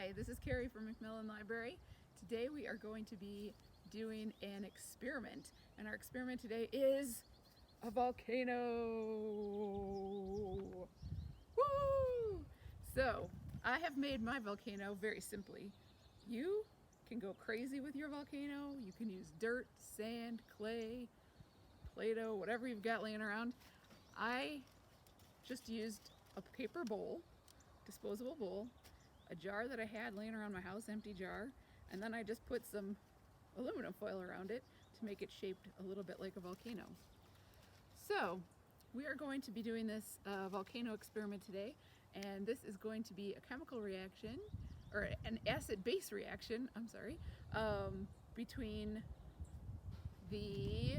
Hi, this is Carrie from McMillan Library. Today we are going to be doing an experiment, and our experiment today is a volcano. Woo! So I have made my volcano very simply. You can go crazy with your volcano. You can use dirt, sand, clay, Play-Doh, whatever you've got laying around. I just used a paper bowl, disposable bowl, a jar that I had laying around my house, empty jar, and then I just put some aluminum foil around it to make it shaped a little bit like a volcano. So we are going to be doing this volcano experiment today, and this is going to be a chemical reaction, or an acid-base reaction, I'm sorry, between the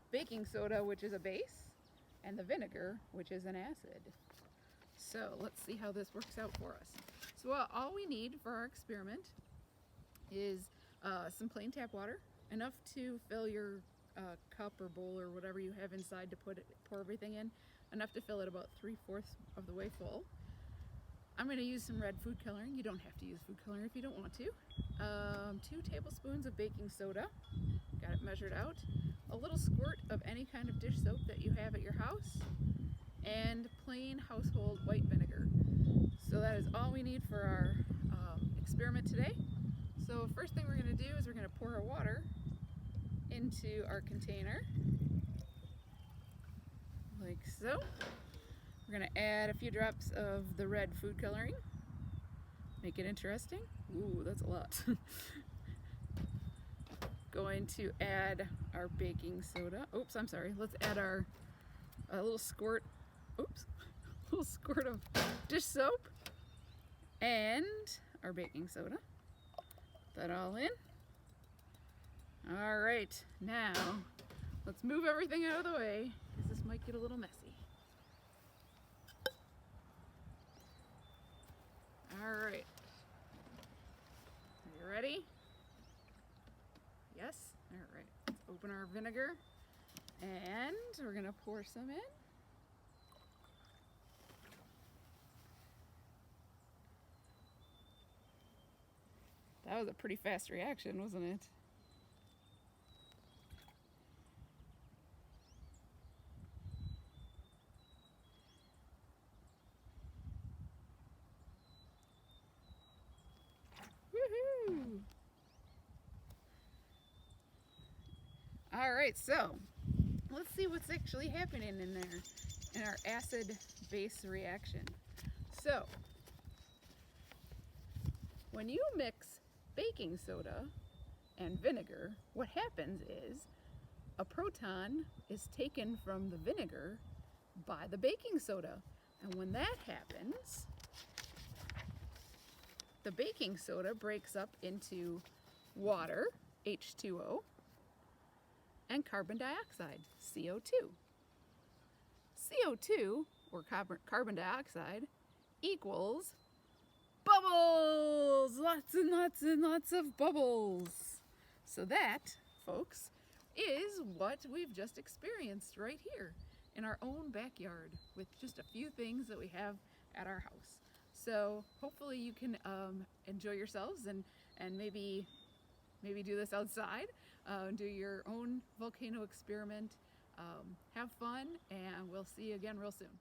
baking soda, which is a base, and the vinegar, which is an acid. So let's see how this works out for us. So all we need for our experiment is some plain tap water, enough to fill your cup or bowl or whatever you have inside to pour everything in, enough to fill it about 3/4 of the way full. I'm going to use some red food coloring. You don't have to use food coloring if you don't want to. 2 tablespoons of baking soda, got it measured out, a little squirt of any kind of dish soap that you have at your house, and plain household white vinegar. So that is all we need for our experiment today. So first thing we're going to do is we're going to pour our water into our container, like so. We're going to add a few drops of the red food coloring, make it interesting. Ooh, that's a lot. Going to add our baking soda. Oops, I'm sorry. Let's add our little squirt of dish soap and our baking soda. Put that all in. All right, now let's move everything out of the way because this might get a little messy. All right, are you ready? Yes? All right, let's open our vinegar and we're gonna pour some in. That was a pretty fast reaction, wasn't it? Woohoo! All right, so let's see what's actually happening in there in our acid-base reaction. So when you mix baking soda and vinegar, what happens is a proton is taken from the vinegar by the baking soda. And when that happens, the baking soda breaks up into water, H2O, and carbon dioxide, CO2. CO2, or carbon dioxide, equals bubbles! Lots and lots and lots of bubbles. So that, folks, is what we've just experienced right here in our own backyard with just a few things that we have at our house. So hopefully you can enjoy yourselves and maybe do this outside, do your own volcano experiment. Have fun, and we'll see you again real soon.